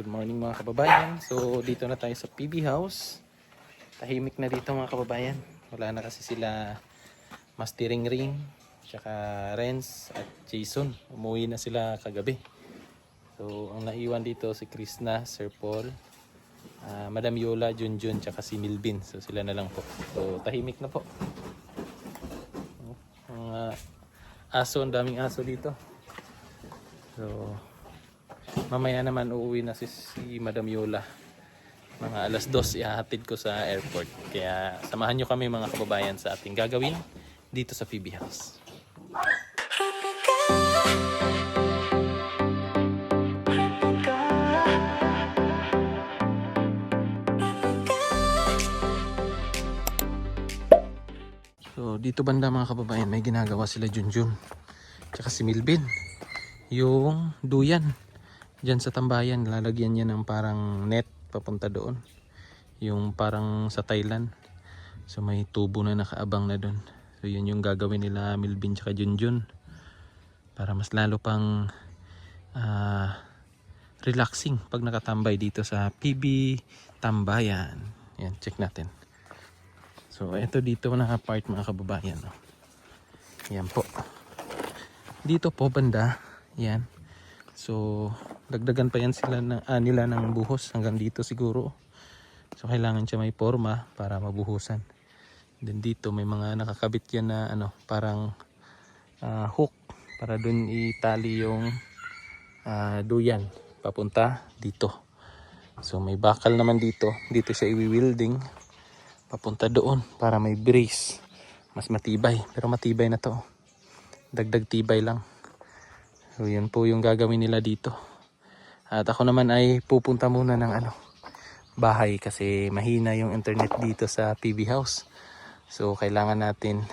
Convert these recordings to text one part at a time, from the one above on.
good morning mga kababayan. So dito na tayo sa PB House. Tahimik na dito mga kababayan. Wala na kasi sila Mastering Ring, tsaka Renz at Jason. Umuwi na sila kagabi. So ang naiwan dito si Krishna, Sir Paul, Madam Yola, Junjun, tsaka si Milvin. So sila na lang po. So tahimik na po. Mga aso, ang daming aso dito. So mamaya naman uuwi na si Madam Yola. Mga alas 2 ihahatid ko sa airport. Kaya samahan nyo kami mga kababayan sa ating gagawin dito sa PB House. So dito banda mga kababayan, may ginagawa sila Junjun tsaka si Milvin. Yung duyan diyan sa tambayan, lalagyan niya ng parang net papunta doon. Yung parang sa Thailand. So may tubo na nakaabang na doon. So yun yung gagawin nila Milvin tsaka Junjun. Para mas lalo pang relaxing pag nakatambay dito sa PB Tambayan. Yan, check natin. So eto dito naka-part mga kababayan. No? Yan po. Dito po banda. Yan. So dagdagan pa yan sila nila ng buhos hanggang dito siguro. So kailangan siya may forma para mabuhusan. Then dito may mga nakakabit yan na parang hook para dun itali yung duyan papunta dito. So may bakal naman dito. Dito siya i-welding papunta doon para may brace. Mas matibay, pero matibay na to. Dagdag tibay lang. So yun po yung gagawin nila dito. At ako naman ay pupunta muna ng bahay kasi mahina yung internet dito sa PB House. So kailangan natin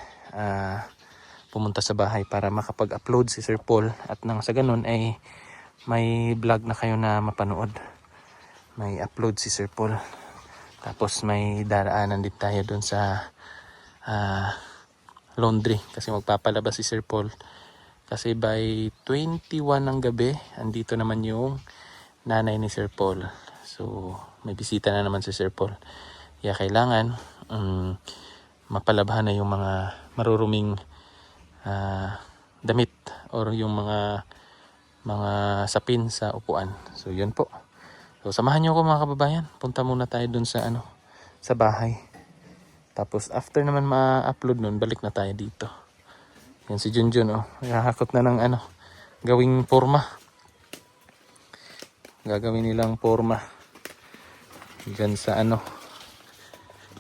pumunta sa bahay para makapag-upload si Sir Paul. At nang sa ganun ay may vlog na kayo na mapanood. May upload si Sir Paul. Tapos may daraanan din tayo dun sa laundry kasi magpapalabas si Sir Paul. Kasi by 21 ng gabi, andito naman yung nanay ni Sir Paul. So, may bisita na naman si Sir Paul. Kaya kailangan mapalabhan na yung mga maruruming damit or yung mga sapin sa upuan. So, yun po. So, samahan nyo ako mga kababayan. Punta muna tayo dun sa sa bahay. Tapos, after naman ma-upload nun, balik na tayo dito. Yan si Junjun, Nakakot na ng gawing forma. Gagawin nilang forma. Diyan sa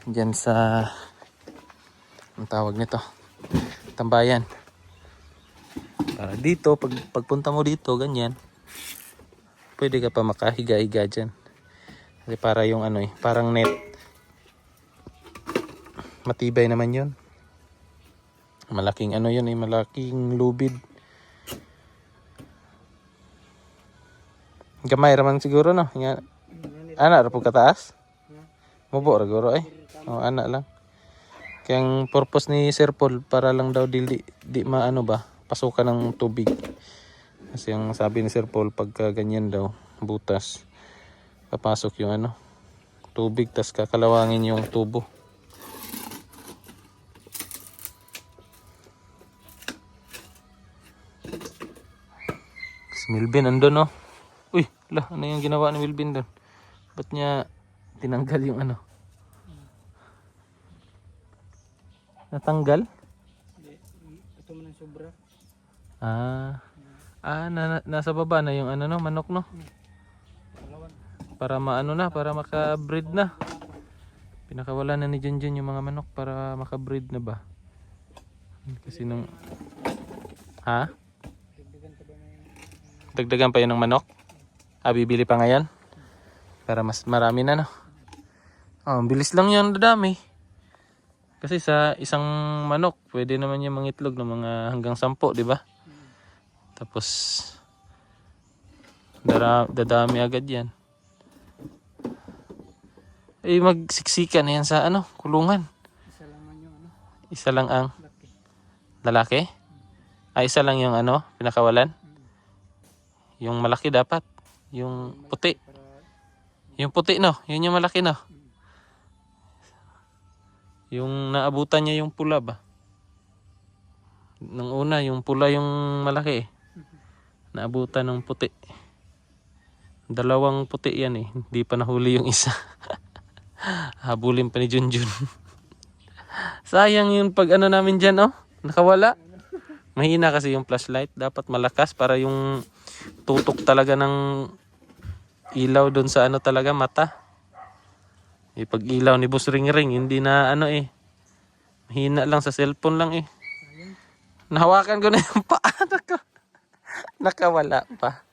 diyan sa ang tawag nito, tambayan. Para dito, pagpunta mo dito, ganyan. Pwede ka pa makahiga-higa dyan. Kasi para yung parang net. Matibay naman yun. Malaking yun malaking lubid. Gamay raman siguro no. Nga ana ra pud kataas. Mubo ra guro ana lang. Kaya ang purpose ni Sir Paul para lang daw di pasukan ng tubig. Kasi ang sabi ni Sir Paul pagka ganyan daw butas papasok yung tubig tas kakalawangin yung tubo. Milvin andun Uy, ano yung ginawa ni Milvin doon? Ba't niya tinanggal yung Natanggal? Hindi, ito man ang sobra. Nasa baba na yung manok no? Para para maka-breed na. Pinakawala na ni Junjun yung mga manok para maka-breed na ba? Kasi nung dagdagan pa yun ng manok? Bibili pa ngayon? Para mas marami na bilis lang yan dadami. Kasi sa isang manok, pwede naman yung mangitlog ng mga hanggang 10, di ba? Tapos, dadami agad yan. Magsiksikan na yan sa kulungan. Isa lang man yung Isa lang ang laki. lalaki? Isa lang yung pinakawalan? Yung malaki dapat. Yung puti. Para Yung puti no, yun yung malaki no. Yung naabutan niya yung pula ba? Nung una, yung pula yung malaki eh. Naabutan ng puti. Dalawang puti yan eh. Hindi pa nahuli yung isa. Habulin pa ni Junjun. Sayang yung pag ano namin dyan oh. Nakawala. Mahina kasi yung flashlight. Dapat malakas para yung tutok talaga ng ilaw doon sa ano talaga mata. Pag ilaw ni Boss Ring Ring, hindi na ano eh. Mahina lang sa cellphone lang eh. Nahawakan ko na yung paa. Nakawala pa.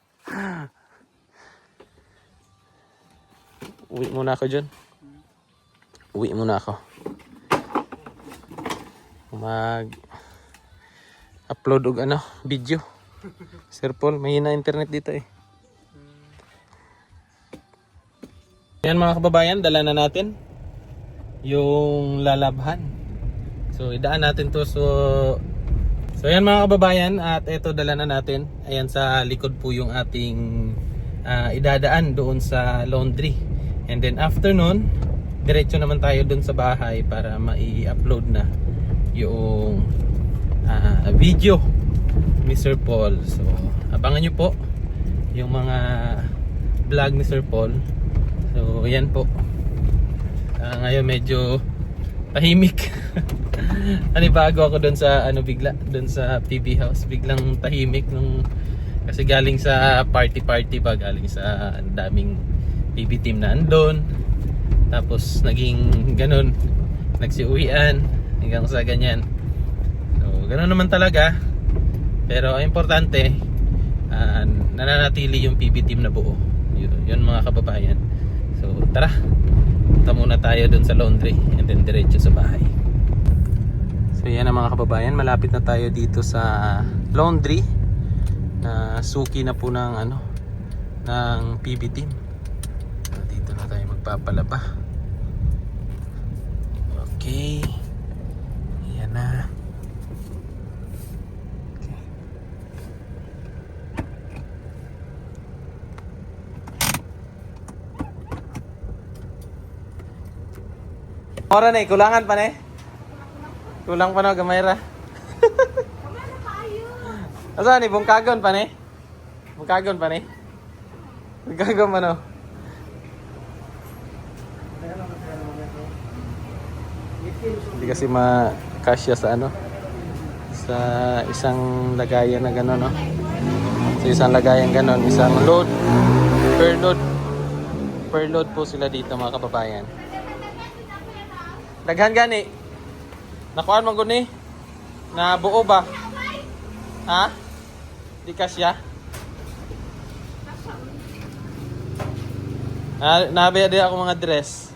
Uwi muna ako dyan. Uwi muna ako. Mag-upload og ano, video. Sir Paul, mahina internet dito eh. Yan mga kababayan, dala na natin yung lalabhan. So idaan natin to. So yan mga kababayan, at ito dala na natin. Ayan sa likod po yung ating idadaan doon sa laundry. And then after nun, diretso naman tayo doon sa bahay para mai-upload na yung video ni Sir Paul. So abangan nyo po yung mga vlog ni Sir Paul. So yan po. Ngayon medyo tahimik. Bago ako doon sa ano bigla doon sa PB house, biglang tahimik nung kasi galing sa party pa, galing sa daming PB team na andon. Tapos naging ganun, nagsiuwian hanggang sa ganyan. So ganun naman talaga. Pero ang importante nananatili yung PB team na buo. Yun mga kababayan. So tara, punta muna tayo doon sa laundry and then diretso sa bahay. So yan ang mga kababayan, malapit na tayo dito sa laundry na suki na po ng ano ng PB team. So dito na tayo magpapalaba. Okay. Yan na. Okay. Ora na, kulangan pa na eh. Kulang pa no, gamay ra. Asa ni bungkagon pa ni? Bungkagon pa ni? Bungkagon pa no. Hindi kasi makasya sa ano, sa isang lagayan na gano'n no. Sa isang lagayan gano'n, isang load, per load po sila dito mga kababayan. Daghan gani. Nakuhaan mo guni? Na buo ba? Ha? Di kasya? Nabaya din ako mga dress.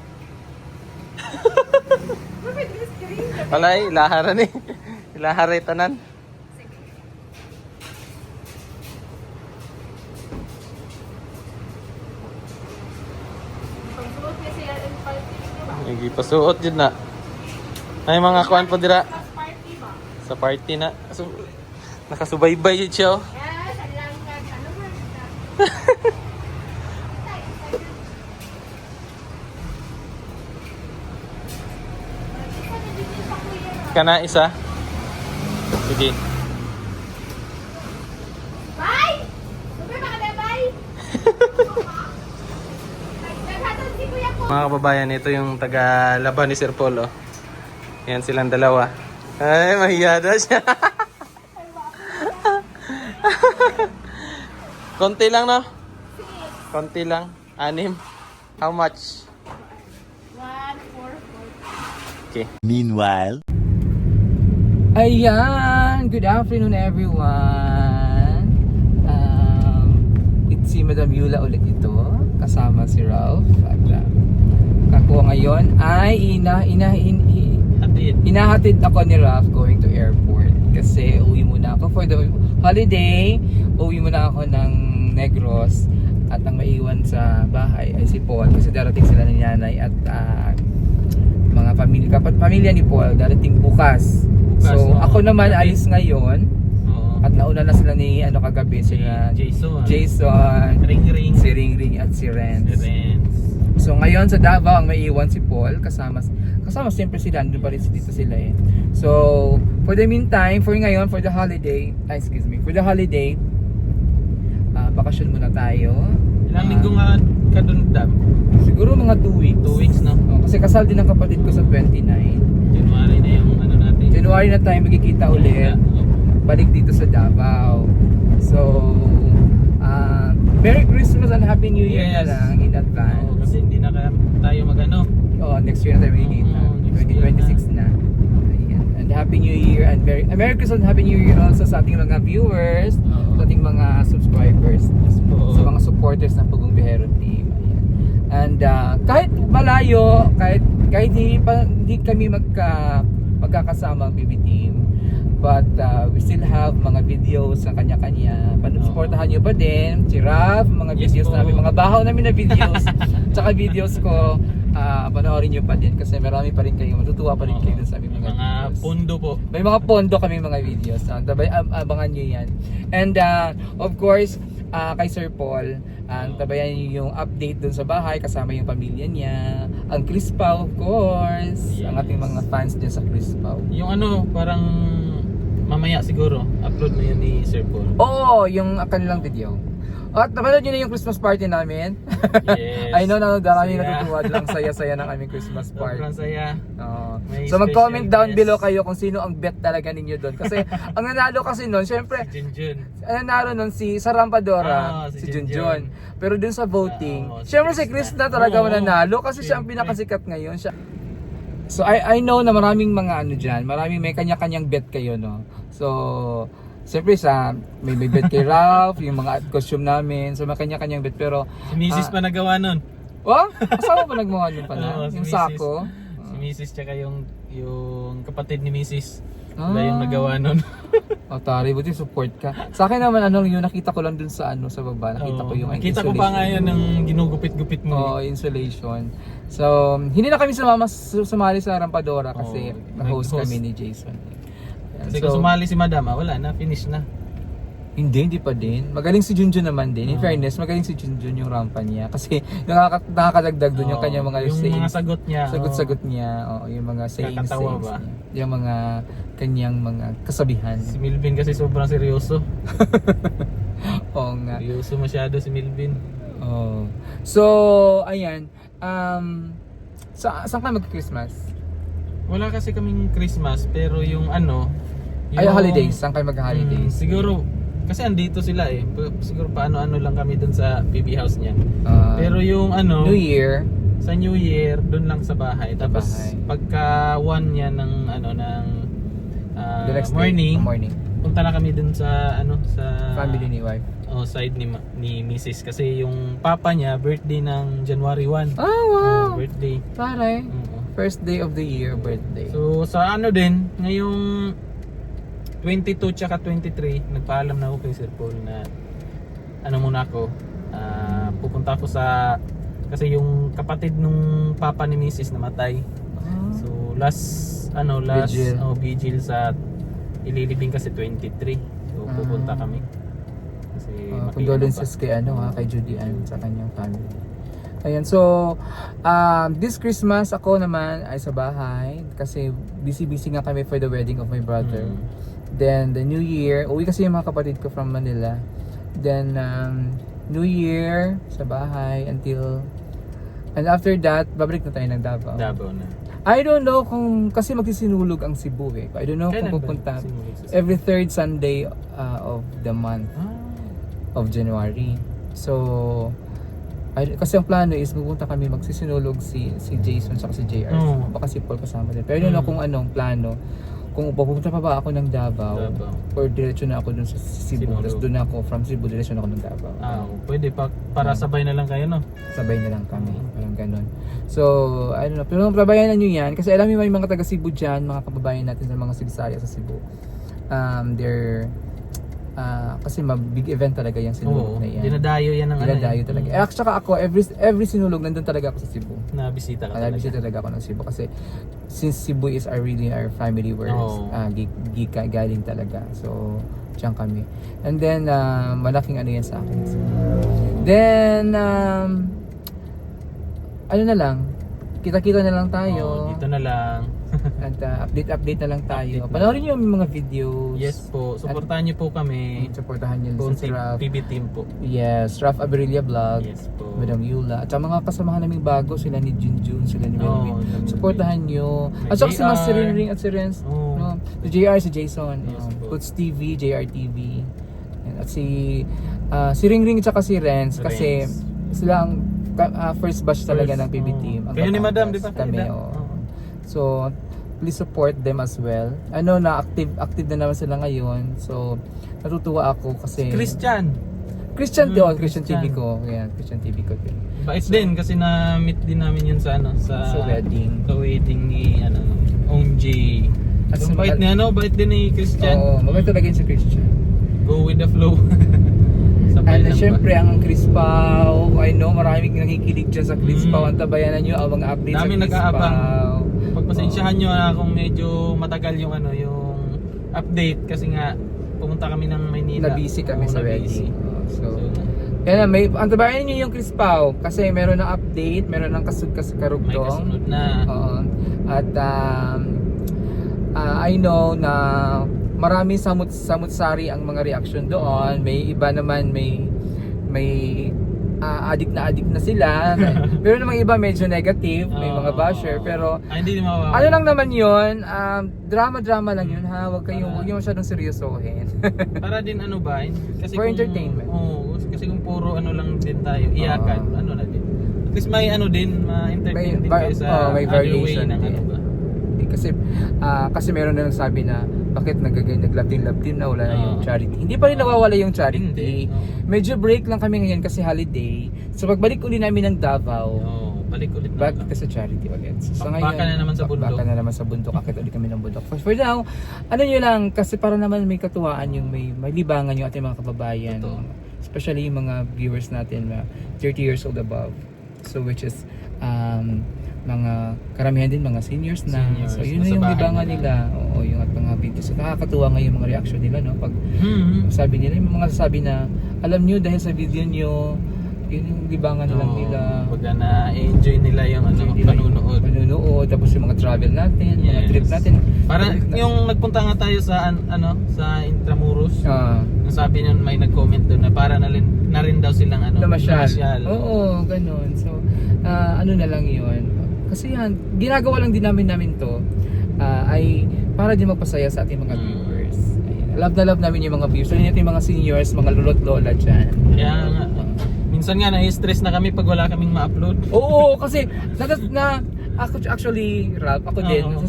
Walay, ilaharan eh. Ilaharay tanan. Nagipasuot dyan na. Ay mga kuan po dira. Sa party na. So, nakasubaybay yun siya oh. Kana isa. Sige. Bye! Super baka na bye! Naghatod si Kuya ko. Mga kababayan, ito yung taga-laban ni Sir Paul oh. Yan silang dalawa. Ay, mahiyada siya. Konti lang no? Konti lang. 6. How much? 1, 4, 4. Okay. Meanwhile, Ayan! Good afternoon everyone! It's si Madam Yula ulit ito. Kasama si Ralph. At ako ngayon ay inahatid ako ni Ralph going to airport. Kasi uwi muna ako for the holiday. Uwi muna ako ng Negros. At ang maiwan sa bahay ay si Paul. Kasi darating sila ni Nanay at mga pamilya ni Paul darating bukas. So ako naman ayos ngayon. At nauna na sila ni kagabi sila Jason. Jason, Ring Ring. si Ring Ring at si Renz. So ngayon sa Davao ang maiwan si Paul kasama siyempre sila, andun pa rin dito sila eh. So for the meantime, for the holiday, bakasyon muna tayo. Ilang linggo nga ka dun, Dam? Siguro mga 2 weeks. 2 weeks, no? Oh, kasi kasal din ang kapatid ko sa 29. January na yung ano natin. January na tayo magkikita ulit. Balik dito sa Davao. So, Merry Christmas and Happy New Year na Yes. lang in advance. Oo, kasi hindi na tayo mag-ano. Oh, next year na tayo magkikita. Oo, next year 2026 na. Ayan. And Happy New Year and Merry Christmas and Happy New Year also sa ating mga viewers, sa ating mga subscribers, sa mga supporters ng Pugong Bihero Team. Ayan. And kahit malayo, kahit hindi kami magkakasama ang PB Team, but we still have mga videos sa kanya-kanya. Supportahan nyo pa din si Rav, mga Yes videos po. namin, mga bahaw namin na videos, tsaka videos ko, panoorin nyo pa din kasi marami pa rin kayo, matutuwa pa rin kayo dun sa aming mga Mga videos. pondo po. May mga pondo kami mga videos. Abangan nyo yan. And of course, kay Sir Paul, tabayan nyo yung update dun sa bahay kasama yung pamilya niya. Ang Crispaw, of course. Ang ating mga fans dyan sa Crispaw. Yung ano, parang mamaya siguro, upload na yun ni Sir Paul. Oo, yung kanilang video. At napanood nyo na yung Christmas party namin. Yes. I know na marami Saya. natutuwa lang saya-saya ng aming Christmas party. Sobrang saya. Oo. May So mag-comment special down guest. below kayo kung sino ang bet talaga ninyo doon. Kasi ang nanalo kasi noon, syempre, Si Junjun. nanalo nun si Sarampadora, si Si Junjun. Pero dun sa voting, Oo, si syempre si Chris Chris na. na talaga Oo, mananalo kasi siya ang syempre. pinakasikat ngayon. So I know na maraming mga ano dyan, may kanya-kanyang bet kayo, no? So, siyempre may bet kay Ralph, yung mga costume namin, so may kanya-kanyang bet. Pero, Si Mrs. pa nagawa nun. oh, asawa pa nagmukha yun pala? Oo, si Yung Mrs. sako? Si Mrs. tsaka yung kapatid ni Mrs. Sila Ah. yung nagawa nun. O tari, buti support ka. Sa akin naman, yung nakita ko lang dun sa sa baba, nakita ko yung Nakita ko pa nga yan ng ginugupit-gupit mo. Oh, insulation. So, hindi na kami sumali sa Rampadora kasi nag-host. na-host kami ni Jason. Yan. Kasi kung sumali si Madam, wala na, finish na. Hindi pa din. Magaling si Junjun naman din. In fairness, magaling si Junjun yung rampa niya. Kasi nakakadagdag dun yung kanyang mga yung sayings. mga sagot niya. Sagot-sagot niya. Yung mga sayings. Kakatawa ba? Niya. Yung mga kanyang mga kasabihan. Si Milvin kasi sobrang seryoso. Oo nga. Seryoso masyado si Milvin. Oh. So, ayan. Saan ka mag-Christmas? Wala kasi kaming Christmas, pero yung ano, Ay, holidays. Saan kayo mag-holidays? Siguro, kasi andito sila eh. Siguro paano-ano lang kami dun sa PB house niya. Pero yung ano, New Year. sa New Year, dun lang sa bahay. Sa Tapos bahay. pagka 1 niya ng The next morning, morning. punta na kami dun sa sa Family ni wife. side ni Mrs. kasi yung papa niya birthday ng January 1. Oh, wow. Birthday. Taray. Oo. First day of the year, birthday. So sa ano din, ngayong 22 tsaka 23, nagpaalam na ako kay Sir Paul na muna ako, pupunta ako kasi yung kapatid nung papa ni Mrs. namatay. So last Vigil. vigil sa ililibing kasi 23. So pupunta kami. Kasi Condolences kay kay Judy Ann sa kanyang family. Ayan, so this Christmas ako naman ay sa bahay kasi busy nga kami for the wedding of my brother. Then the New Year, uwi kasi yung mga kapatid ko from Manila. Then New Year sa bahay and after that, babalik na tayo ng Davao. Davao na. I don't know kasi magsisinulog ang Cebu eh. I don't know Kailan kung ba pupunta. sinulog sa Cebu? Every third Sunday of the month of January. So, kasi ang plano is pupunta kami magsisinulog si Jason at si JR. Oo. Baka si Paul kasama din. Pero I don't know kung anong plano. Kung pupunta pa ba ako ng Davao or diretso na ako dun sa Cebu. Sinulog. Tapos dun ako, from Cebu, diretso na ako ng Davao. Pwede para sabay na lang kayo, no? Sabay na lang kami. Parang ganun. So, I don't know. Pero pabayanan nyo yan. Kasi alam mo may mga taga Cebu dyan, mga kababayan natin sa mga Sigsaya sa Cebu. Kasi big event talaga yung sinulog na yan. Dinadayo yan ng Dinadayo talaga. At saka ako, every sinulog, nandun talaga ako sa Cebu. Nabisita ka talaga. Nabisita talaga ako ng Cebu. Kasi since Cebu is really our family where galing talaga. So, diyan kami. And then, malaking yan sa akin. Then, ano na lang, kita-kita na lang tayo. Oh, dito na lang. At update na lang tayo. Update na Panoorin niyo yung mga videos. Yes po, supportahan niyo po kami. Supportahan niyo Kung si Raf. PB team po. Yes, Raf Abrilia Vlog. Yes po. Madam Yula. At sa mga kasamahan naming bago, sila ni Junjun, sila ni Melvin. Melvin. Supportahan nyo. May At saka si JR. Master Ring at si Renz. Oh. No? Si JR, si Jason. Yes po. Puts TV, JR TV. At si Ring Ring at saka si Renz. Kasi Renz. sila ang first batch talaga First, ng PB team. Ang Kayo ni Batangas. Madam, di ba? Kami, Kayo, oo. So, please support them as well. Ano na active na naman sila ngayon. So, natutuwa ako kasi Christian. Christian Mm, Christian Christian. TV ko. Yan, Christian TV ko din. Bait din kasi na-meet din namin yun sa Sa wedding. Sa wedding ni OMG. At Yung sa bait niya, bait din ni Christian. Oo, mabait talaga yun si Christian. Go with the flow. Sabay And lang ba? syempre ang Chris Pao, I know maraming nakikilig dyan sa Chris Pao. Ang tabayanan nyo ang mga updates sa Daming Chris nag-aabang. Pao. Pagpasensyahan nyo na kung medyo matagal yung yung update kasi nga pumunta kami ng Maynila. Na-busy kami Oo, sa na-busy. wedding. So, So, yan na, ang tabayanan nyo yung Chris Pao kasi meron ng update, meron ng may karugtong. kasunod na. Oo. At I know na marami samut-sari ang mga reaction doon. May iba naman may addict na sila. Pero namang iba medyo negative, may mga basher, pero hindi mawawala. ano lang naman 'yon, drama lang 'yun ha. Huwag yung masyadong seryosohin. Para din ba? Kasi For entertainment. Oo, kasi kung puro lang din tayo, iyakan, na din. At least may din, ma-entertain din kayo sa may other way variation ng din. ba. Kasi meron na nagsabi na bakit nag-love team na wala na yung Oo. charity. Hindi pa rin nawawala yung charity. Hindi. Oo. Medyo break lang kami ngayon kasi holiday. So pagbalik uli namin ng Davao, Balik ulit na. back ka sa charity ulit. So Bakbakan na naman sa bundok. bakbakan na naman sa bundok. Akit ulit kami ng bundok. For now, ano nyo lang, kasi para naman may katuwaan yung may libangan yung ating mga kababayan. Totoo. Especially yung mga viewers natin na 30 years old above. So which is, mga karamihan din mga seniors na. Seniors, So yun na nasa yung bahay libangan na. nila. Oo, yung at mga videos. So nakakatuwa nga yung mga reaction nila, no? Pag sabi nila, yung mga sabi na, alam nyo dahil sa video nyo, yun yung libangan lang nila. Pagka na-enjoy nila yung panunood. Panunood, tapos yung mga travel natin, mga Yes. trip natin. Para yung nagpunta nga tayo sa sa Intramuros. Ang sabi niyan may nag-comment doon na para na rin daw silang namasyal. Oo, ganun. So, ano na lang yun. Kasi yan, ginagawa lang din namin to ay para din magpasaya sa ating mga viewers. Ayun. Love namin yung mga viewers. So, yun yung mga seniors, mga lolo't lola dyan. Kaya nga, minsan nga na-stress na kami pag wala kaming ma-upload. Oo, kasi actually, Ralph, ako din, Oo.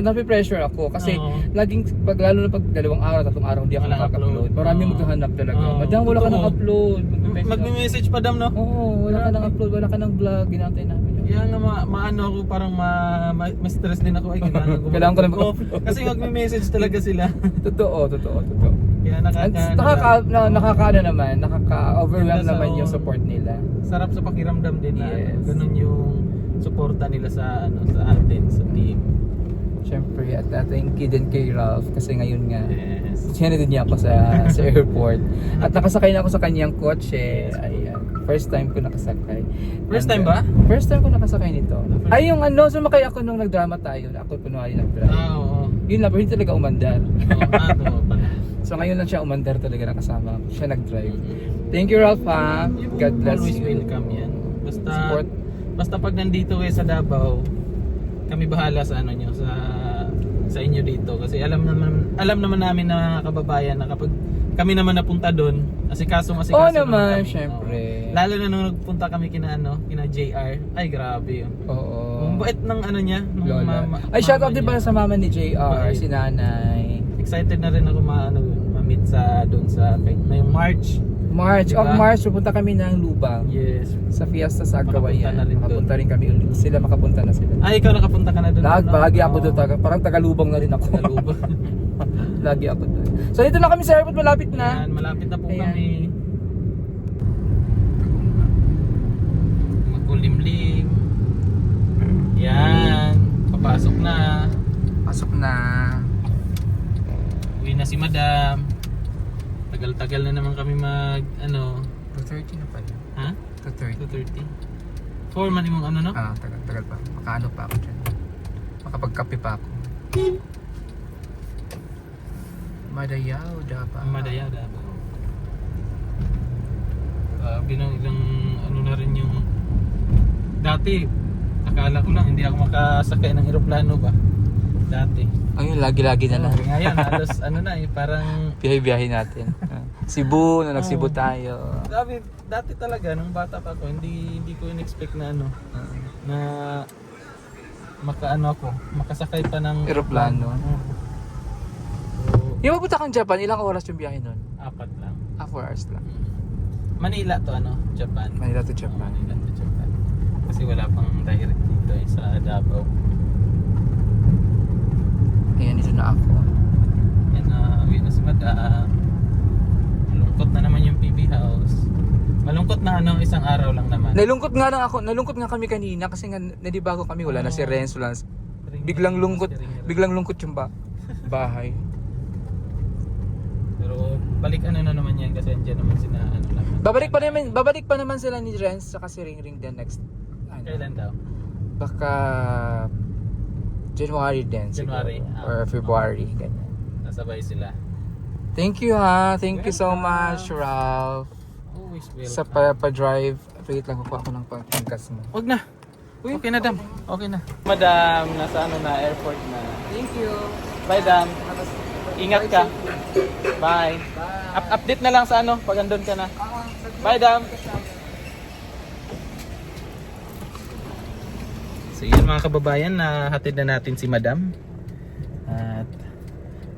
nape-pressure ako kasi Oo. laging, lalo na pag 2 araw, 3 araw hindi ako Walang nakaka-upload. upload. Maraming Oo. maghahanap talaga. Oo. Madam, wala ka Totoo. nang upload. Magme-message pa dam, no? Oo, wala ka nang upload, wala ka nang vlog, ginantay namin. Kaya nga maano ako parang ma-stress din ako ay Kailangan ko na mag-upload. Kasi magme-message talaga sila. Totoo. Kaya Nakaka-ano naman, nakaka-overwhelm Sila sa naman yung own. support nila. sarap sa pakiramdam din na Yes. ganun yung suporta nila sa sa atin sa team. Siyempre, at thank you din kay Ralph kasi ngayon nga, Yes. sinunod niya ako sa airport. At nakasakay na ako sa kanyang kotse. Ayan. First time ko nakasakay. First time ba? First time ko nakasakay nito. Ay, yung sumakay ako nung nagdrama tayo. Ako kunwari nagdrama. Oo. Yun lang, pero hindi talaga umandar. Oo, pala. So ngayon lang siya umandar talaga nakasama. Siya nag-drive. Thank you, Ralph, ha? God bless Always you. welcome yan. Basta Support. basta pag nandito kayo sa Davao, kami bahala sa nyo sa inyo dito kasi alam naman namin na kababayan na kapag kami naman napunta doon, asikaso Oo naman naman, kami. syempre. Lalo na nung nagpunta kami kina JR. Ay grabe yun. Oo. Ang bait ng niya, nung Lola. Ay, shout out din pala sa mama ni JR, Bait. si nanay. Excited na rin ako ma-meet doon sa ngayong March. March, Diba? March, pupunta kami ng Lubang. Yes. Sa fiesta sa Makapunta Agawayan. na rin doon. Makapunta rin kami ulit. Sila makapunta na sila. Ay, ikaw nakapunta ka na doon. Bahagi ako doon. Parang tagalubang na rin ako. Tagalubang. Lagi ako doon. So dito na kami sa airport, malapit na. Yan, malapit na po Ayan. kami. Magkulimlim. Yan, papasok na. Pasok na. Uwi na si Madam. Tagal-tagal na naman kami 2:30 na pala. Ha? 2:30. 2:30. 4 man imong ano no? Tagal pa. Makaano pa ako dyan. Makapagkape pa ako. Madayaw dapat. Madaya Davao. Bilang ilang ano na rin yung dati akala ko lang hindi ako makasakay ng eroplano ba dati. Ayun, lagi-lagi na lang. Ngayon halos ano na na Biyahe-biyahe natin. Cebu, na nag-Cebu Oo. tayo. Grabe, dati talaga nung bata pa ako hindi ko in-expect na na makasakay pa ng Eroplano. So, Yung mapunta kang Japan, ilang oras yung biyahe nun? 4 lang. 4 hours lang. Manila to Japan. Manila to Japan. Manila to Japan. Kasi wala pang direct dito sa Davao. Ayan, dito na ako. Yan uwi na si Madam. Malungkot na naman yung PB house. Malungkot na isang araw lang naman. Nalungkot nga kami kanina kasi nga nadibago kami, wala na si Renz, wala na, biglang lungkot yung bahay. Pero balik na naman yan kasi andyan naman sina naman. Babalik pa naman sila ni Renz sa kasi Ring the next. Kailan daw? Baka January din January, siguro, or February ganyan. Nasabay sila. Thank you ha. Thank you so much, Ralph. Always welcome. Sa pa-drive. Wait lang, kukuha ko ng pangkas mo. Wag na. Okay na, Dam. Okay na. Madam, nasa airport na. Thank you. Bye, Dam. Ingat ka. Bye. Update na lang sa pag andun ka na. Bye, Dam. So yun mga kababayan, hatid na natin si Madam. At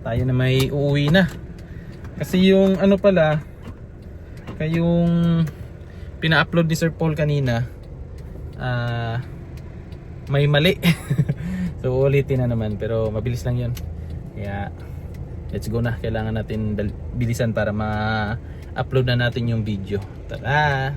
tayo na may uuwi na. Kasi yung yung pina-upload ni Sir Paul kanina, may mali. So ulitin na naman, pero mabilis lang yun. Kaya let's go na. Kailangan natin bilisan para ma-upload na natin yung video. Tara!